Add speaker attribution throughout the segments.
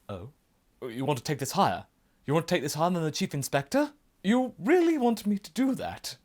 Speaker 1: Oh? You want to take this higher? You want to take this higher than the Chief Inspector? You really want me to do that?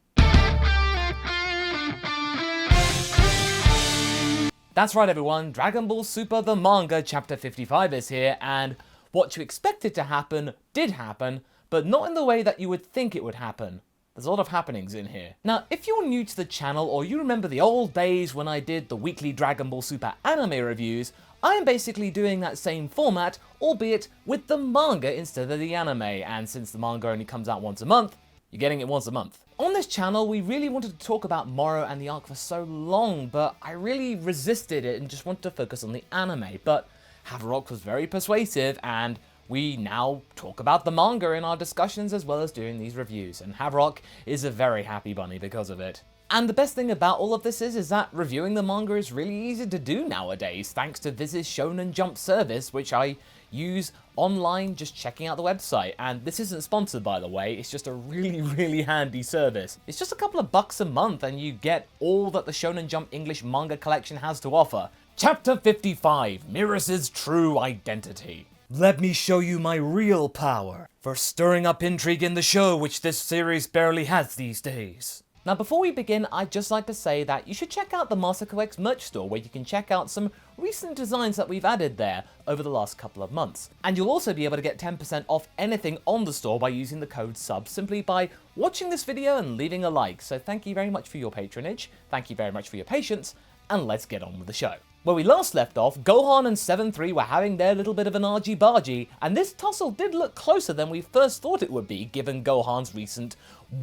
Speaker 1: That's right everyone, Dragon Ball Super the Manga Chapter 55 is here, and what you expected to happen did happen, but not in the way that you would think it would happen. There's a lot of happenings in here. Now, if you're new to the channel or you remember the old days when I did the weekly Dragon Ball Super anime reviews, I am basically doing that same format, albeit with the manga instead of the anime, and since the manga only comes out once a month, you're getting it once a month. On this channel, we really wanted to talk about Moro and the arc for so long, but I really resisted it and just wanted to focus on the anime, but Haverock was very persuasive, and we now talk about the manga in our discussions as well as doing these reviews, and Haverock is a very happy bunny because of it. And the best thing about all of this is that reviewing the manga is really easy to do nowadays, thanks to Viz's Shonen Jump service, which I use online just checking out the website. And this isn't sponsored, by the way, it's just a really handy service. It's just a couple of bucks a month and you get all that the Shonen Jump English manga collection has to offer. Chapter 55, MERUS True Identity. Let me show you my real power for stirring up intrigue in the show, which this series barely has these days. Now before we begin, I'd just like to say that you should check out the MasakoX merch store where you can check out some recent designs that we've added there over the last couple of months. And you'll also be able to get 10% off anything on the store by using the code SUB simply by watching this video and leaving a like. So thank you very much for your patronage, thank you very much for your patience, and let's get on with the show. Where we last left off, Gohan and 7-3 were having their little bit of an argy-bargy, and this tussle did look closer than we first thought it would be given Gohan's recent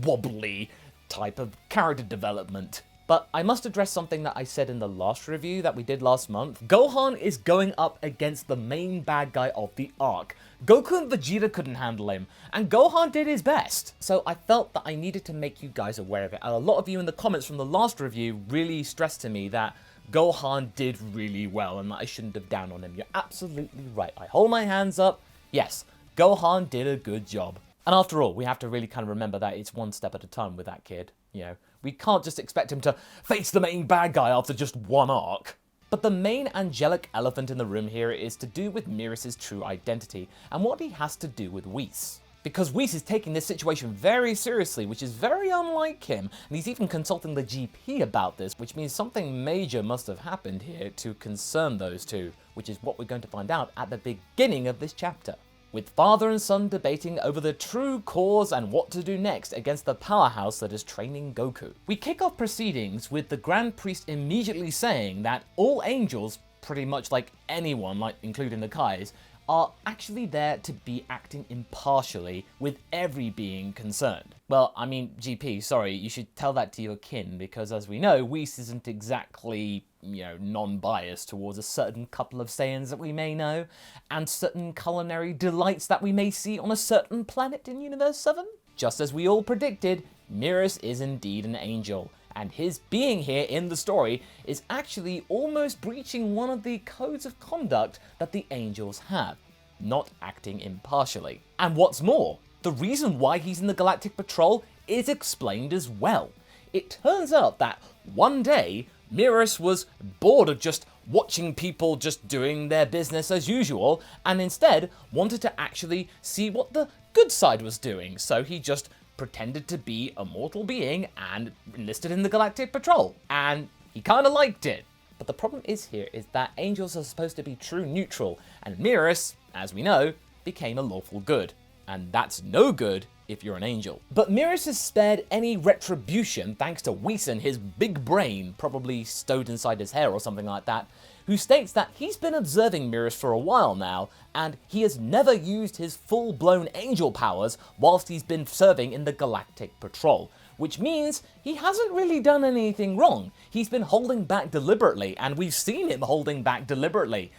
Speaker 1: wobbly type of character development. But I must address something that I said in the last review that we did last month. Gohan is going up against the main bad guy of the arc. Goku and Vegeta couldn't handle him, and Gohan did his best. So I felt that I needed to make you guys aware of it. And a lot of you in the comments from the last review really stressed to me that Gohan did really well and that I shouldn't have down on him. You're absolutely right. I hold my hands up. Yes, Gohan did a good job. And after all, we have to really kind of remember that it's one step at a time with that kid. You know, we can't just expect him to face the main bad guy after just one arc. But the main angelic elephant in the room here is to do with MERUS' true identity and what he has to do with WHIS. Because WHIS is taking this situation very seriously, which is very unlike him, and he's even consulting the GP about this, which means something major must have happened here to concern those two, which is what we're going to find out at the beginning of this chapter. With father and son debating over the true cause and what to do next against the powerhouse that is training Goku. We kick off proceedings with the Grand Priest immediately saying that all angels, pretty much like anyone, like including the Kais, are actually there to be acting impartially with every being concerned. Well, I mean, GP, sorry, you should tell that to your kin, because as we know, WHIS isn't exactly, non-biased towards a certain couple of Saiyans that we may know, and certain culinary delights that we may see on a certain planet in Universe 7. Just as we all predicted, MERUS is indeed an angel, and his being here in the story is actually almost breaching one of the codes of conduct that the angels have, not acting impartially. And what's more, the reason why he's in the Galactic Patrol is explained as well. It turns out that one day, MERUS was bored of just watching people just doing their business as usual, and instead wanted to actually see what the good side was doing, so he just pretended to be a mortal being and enlisted in the Galactic Patrol, and he kinda liked it. But the problem is that angels are supposed to be true neutral, and MERUS, as we know, became a lawful good. And that's no good if you're an angel. But MERUS is spared any retribution thanks to WHIS and his big brain, probably stowed inside his hair or something like that, who states that he's been observing MERUS for a while now, and he has never used his full-blown angel powers whilst he's been serving in the Galactic Patrol, which means he hasn't really done anything wrong. He's been holding back deliberately, and we've seen him holding back deliberately.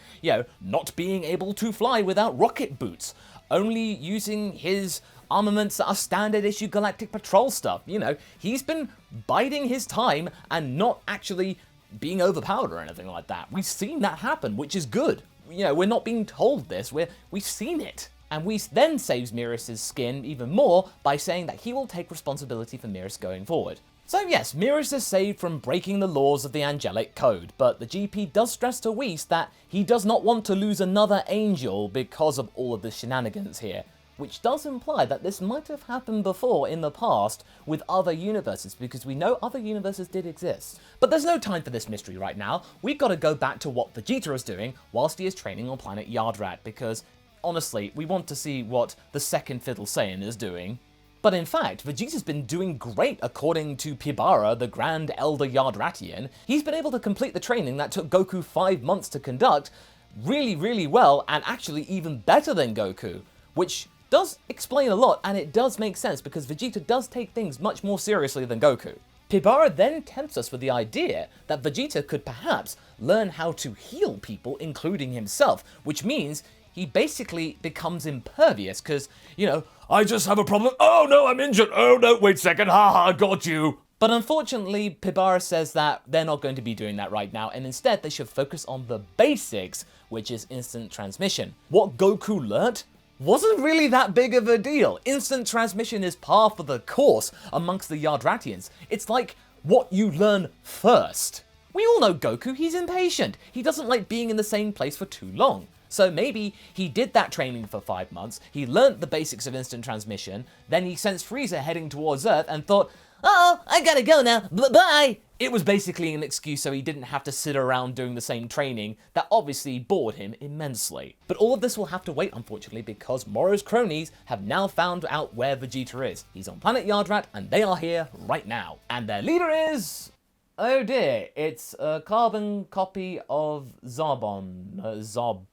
Speaker 1: Not being able to fly without rocket boots, only using his armaments that are standard issue Galactic Patrol stuff. He's been biding his time and not actually being overpowered or anything like that. We've seen that happen, which is good. We're not being told this, we've seen it. And WHIS then saves MERUS' skin even more by saying that he will take responsibility for MERUS going forward. So yes, Merus is saved from breaking the laws of the angelic code, but the GP does stress to Whis that he does not want to lose another angel because of all of the shenanigans here, which does imply that this might have happened before in the past with other universes, because we know other universes did exist. But there's no time for this mystery right now. We've got to go back to what Vegeta is doing whilst he is training on planet Yardrat, because honestly, we want to see what the second Fiddle Saiyan is doing. But in fact, Vegeta's been doing great according to Pibara, the Grand Elder Yardratian. He's been able to complete the training that took Goku 5 months to conduct really well, and actually even better than Goku, which does explain a lot, and it does make sense because Vegeta does take things much more seriously than Goku. Pibara then tempts us with the idea that Vegeta could perhaps learn how to heal people, including himself, which means he basically becomes impervious because, you know, I just have a problem. Oh no, I'm injured. Oh no, wait a second. Haha, got you. But unfortunately, Pibara says that they're not going to be doing that right now, and instead they should focus on the basics, which is instant transmission. What Goku learnt wasn't really that big of a deal. Instant transmission is par for the course amongst the Yardratians. It's like what you learn first. We all know Goku, he's impatient. He doesn't like being in the same place for too long. So maybe he did that training for 5 months, he learnt the basics of instant transmission, then he sensed Frieza heading towards Earth and thought, oh, I gotta go now, bye! It was basically an excuse so he didn't have to sit around doing the same training that obviously bored him immensely. But all of this will have to wait, unfortunately, because Moro's cronies have now found out where Vegeta is. He's on planet Yardrat, and they are here right now. And their leader is... oh dear, it's a carbon copy of Zarbon. Zarbonian?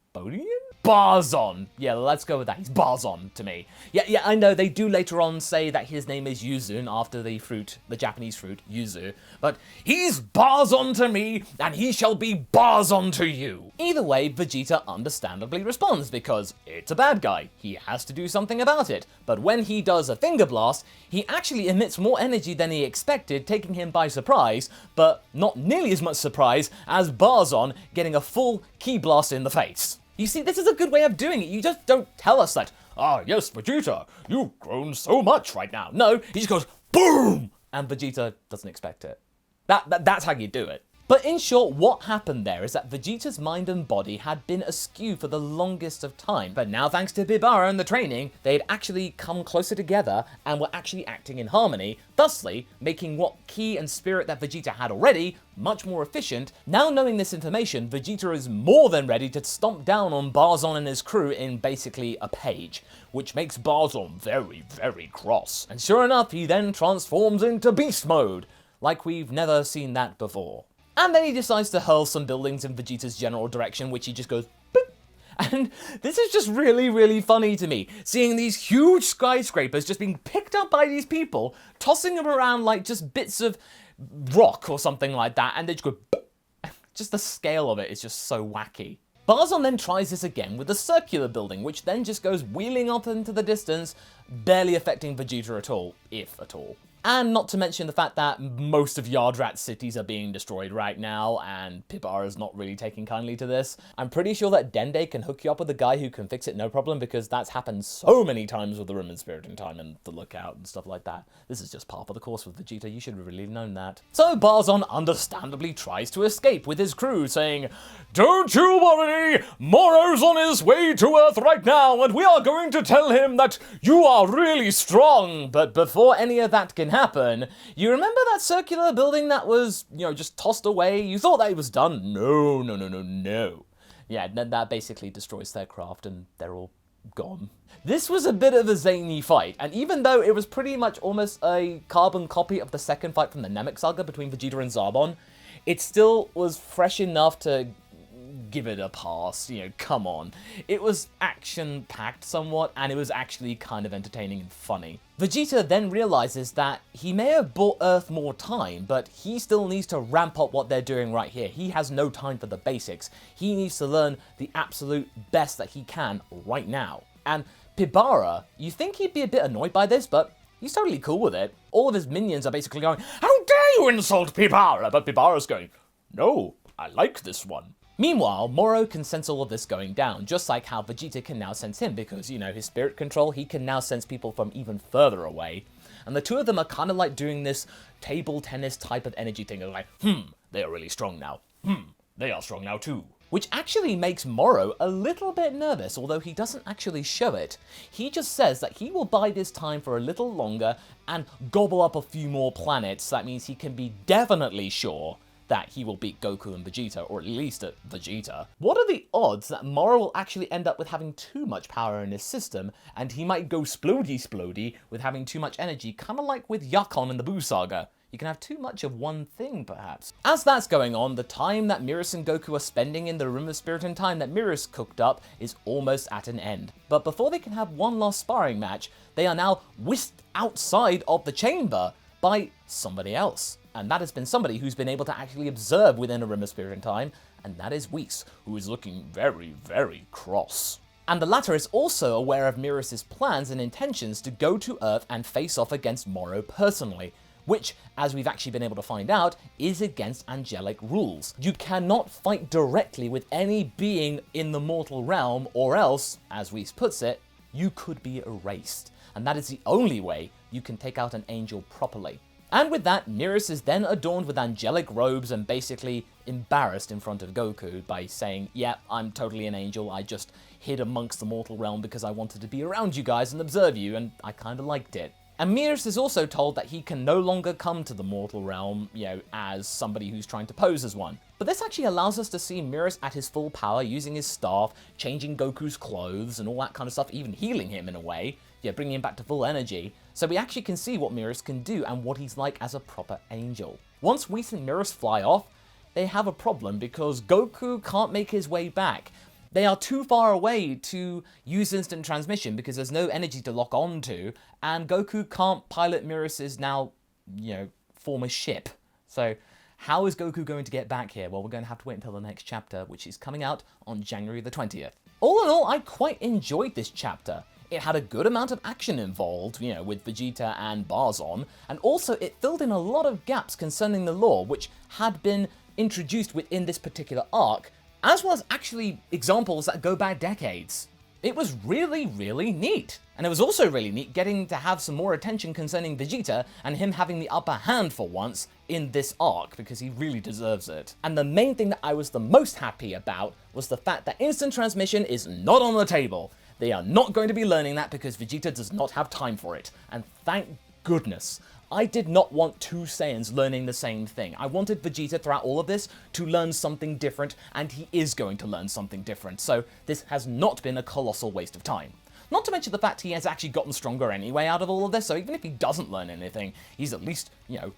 Speaker 1: Barzon! Yeah, let's go with that. He's Barzon to me. Yeah, I know they do later on say that his name is Yuzun after the fruit, the Japanese fruit, Yuzu. But he's Barzon to me, and he shall be Barzon to you. Either way, Vegeta understandably responds because it's a bad guy. He has to do something about it. But when he does a finger blast, he actually emits more energy than he expected, taking him by surprise, but not nearly as much surprise as Barzon getting a full ki blast in the face. You see, this is a good way of doing it. You just don't tell us that, ah, yes, Vegeta, you've grown so much right now. No, he just goes, boom! And Vegeta doesn't expect it. That's how you do it. But in short, what happened there is that Vegeta's mind and body had been askew for the longest of time. But now, thanks to Pibara and the training, they'd actually come closer together and were actually acting in harmony, thusly making what ki and spirit that Vegeta had already much more efficient. Now knowing this information, Vegeta is more than ready to stomp down on Barzon and his crew in basically a page, which makes Barzon very cross. And sure enough, he then transforms into beast mode, like we've never seen that before. And then he decides to hurl some buildings in Vegeta's general direction, which he just goes, boop. And this is just really funny to me, seeing these huge skyscrapers just being picked up by these people, tossing them around like just bits of rock or something like that, and they just go, boop. Just the scale of it is just so wacky. Barzon then tries this again with a circular building, which then just goes wheeling up into the distance, barely affecting Vegeta at all, if at all. And not to mention the fact that most of Yardrat's cities are being destroyed right now, and Pibara is not really taking kindly to this. I'm pretty sure that Dende can hook you up with a guy who can fix it no problem, because that's happened so many times with the Room and Spirit in Time and the Lookout and stuff like that. This is just par for the course with Vegeta, you should have really known that. So Barzon understandably tries to escape with his crew, saying, "Don't you worry, Moro's on his way to Earth right now, and we are going to tell him that you are really strong." But before any of that can happen, you remember that circular building that was, just tossed away? You thought that it was done? No. Yeah, that basically destroys their craft and they're all gone. This was a bit of a zany fight, and even though it was pretty much almost a carbon copy of the second fight from the Namek saga between Vegeta and Zarbon, it still was fresh enough to give it a pass, come on. It was action-packed somewhat, and it was actually kind of entertaining and funny. Vegeta then realizes that he may have bought Earth more time, but he still needs to ramp up what they're doing right here. He has no time for the basics. He needs to learn the absolute best that he can right now. And Pibara, you think he'd be a bit annoyed by this, but he's totally cool with it. All of his minions are basically going, "How dare you insult Pibara?" But Pibara's going, "No, I like this one." Meanwhile, Moro can sense all of this going down, just like how Vegeta can now sense him, because, you know, his spirit control, he can now sense people from even further away. And the two of them are kind of like doing this table tennis type of energy thing. They're like, they are really strong now. They are strong now too. Which actually makes Moro a little bit nervous, although he doesn't actually show it. He just says that he will bide his time for a little longer and gobble up a few more planets. That means he can be definitely sure that he will beat Goku and Vegeta, or at least at Vegeta. What are the odds that Moro will actually end up with having too much power in his system, and he might go splody with having too much energy, kind of like with Yakon in the Buu Saga? You can have too much of one thing, perhaps. As that's going on, the time that MERUS and Goku are spending in the Room of Spirit and Time that MERUS cooked up is almost at an end. But before they can have one last sparring match, they are now whisked outside of the chamber by somebody else. And that has been somebody who's been able to actually observe within a Room of Spirit and Time, and that is WHIS, who is looking very, very cross. And the latter is also aware of MERUS' plans and intentions to go to Earth and face off against Moro personally, which, as we've actually been able to find out, is against angelic rules. You cannot fight directly with any being in the mortal realm, or else, as WHIS puts it, you could be erased. And that is the only way you can take out an angel properly. And with that, MERUS is then adorned with angelic robes and basically embarrassed in front of Goku by saying, yeah, I'm totally an angel, I just hid amongst the mortal realm because I wanted to be around you guys and observe you, and I kinda liked it. And MERUS is also told that he can no longer come to the mortal realm, you know, as somebody who's trying to pose as one. But this actually allows us to see MERUS at his full power, using his staff, changing Goku's clothes and all that kind of stuff, even healing him in a way, yeah, bringing him back to full energy. So we actually can see what MERUS can do and what he's like as a proper angel. Once WHIS and MERUS fly off, they have a problem because Goku can't make his way back. They are too far away to use instant transmission because there's no energy to lock onto, and Goku can't pilot MERUS' now, you know, former ship. So how is Goku going to get back here? Well, we're going to have to wait until the next chapter, which is coming out on January the 20th. All in all, I quite enjoyed this chapter. It had a good amount of action involved, you know, with Vegeta and Zarbon, and also it filled in a lot of gaps concerning the lore, which had been introduced within this particular arc, as well as actually examples that go back decades. It was really, really neat. And it was also really neat getting to have some more attention concerning Vegeta and him having the upper hand for once in this arc, because he really deserves it. And the main thing that I was the most happy about was the fact that instant transmission is not on the table. They are not going to be learning that because Vegeta does not have time for it. And thank goodness. I did not want two Saiyans learning the same thing. I wanted Vegeta throughout all of this to learn something different, and he is going to learn something different. So this has not been a colossal waste of time. Not to mention the fact he has actually gotten stronger anyway out of all of this, so even if he doesn't learn anything, he's at least, you know,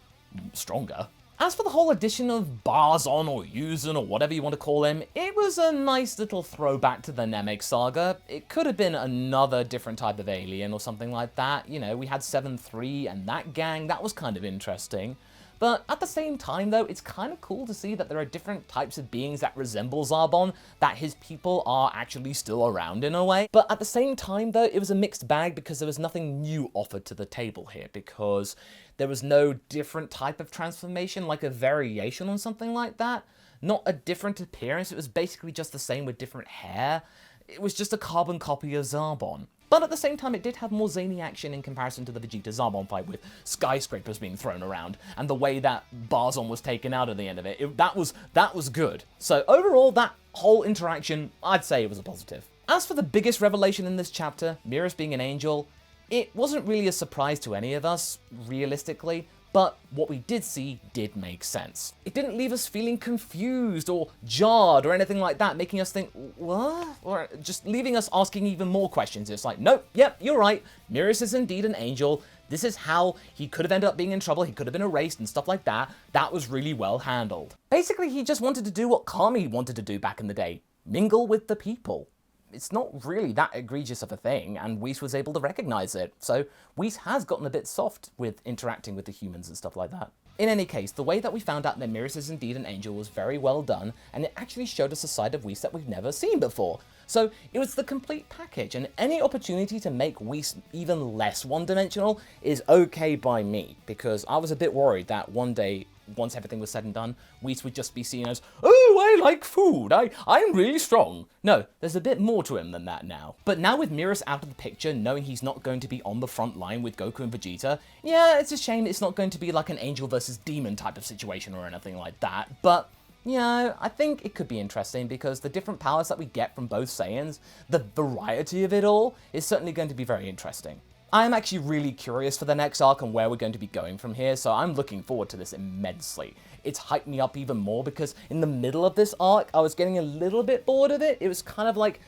Speaker 1: stronger. As for the whole addition of Zarbon or Yuzen or whatever you want to call him, it was a nice little throwback to the Namek saga. It could have been another different type of alien or something like that. You know, we had 7-3 and that gang, that was kind of interesting. But at the same time though, it's kind of cool to see that there are different types of beings that resemble Zarbon, that his people are actually still around in a way. But at the same time though, it was a mixed bag because there was nothing new offered to the table here, because there was no different type of transformation, like a variation on something like that. Not a different appearance, it was basically just the same with different hair. It was just a carbon copy of Zarbon. But at the same time, it did have more zany action in comparison to the Vegeta-Zarbon fight with skyscrapers being thrown around, and the way that Zarbon was taken out at the end of it. That was good. So overall, that whole interaction, I'd say it was a positive. As for the biggest revelation in this chapter, MERUS being an angel, it wasn't really a surprise to any of us, realistically, but what we did see did make sense. It didn't leave us feeling confused or jarred or anything like that, making us think, what? Or just leaving us asking even more questions. It's like, nope, yep, you're right, MERUS is indeed an angel. This is how he could have ended up being in trouble, he could have been erased and stuff like that. That was really well handled. Basically, he just wanted to do what Kami wanted to do back in the day, mingle with the people. It's not really that egregious of a thing, and WHIS was able to recognize it. So WHIS has gotten a bit soft with interacting with the humans and stuff like that. In any case, the way that we found out that MERUS is indeed an angel was very well done, and it actually showed us a side of WHIS that we've never seen before. So it was the complete package, and any opportunity to make WHIS even less one-dimensional is okay by me, because I was a bit worried that one day once everything was said and done, Whis would just be seen as, oh, I like food, I'm really strong. No, there's a bit more to him than that now. But now with MERUS out of the picture, knowing he's not going to be on the front line with Goku and Vegeta, yeah, it's a shame it's not going to be like an angel versus demon type of situation or anything like that, but you know, I think it could be interesting because the different powers that we get from both Saiyans, the variety of it all, is certainly going to be very interesting. I'm actually really curious for the next arc and where we're going to be going from here, so I'm looking forward to this immensely. It's hyped me up even more because in the middle of this arc, I was getting a little bit bored of it. It was kind of like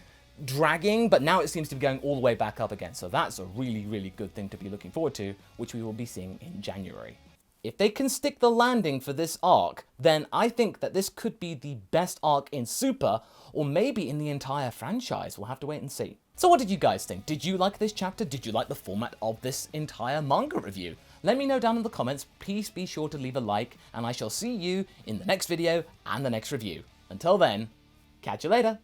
Speaker 1: dragging, but now it seems to be going all the way back up again, so that's a really, really good thing to be looking forward to, which we will be seeing in January. If they can stick the landing for this arc, then I think that this could be the best arc in Super, or maybe in the entire franchise. We'll have to wait and see. So what did you guys think? Did you like this chapter? Did you like the format of this entire manga review? Let me know down in the comments. Please be sure to leave a like, and I shall see you in the next video and the next review. Until then, catch you later.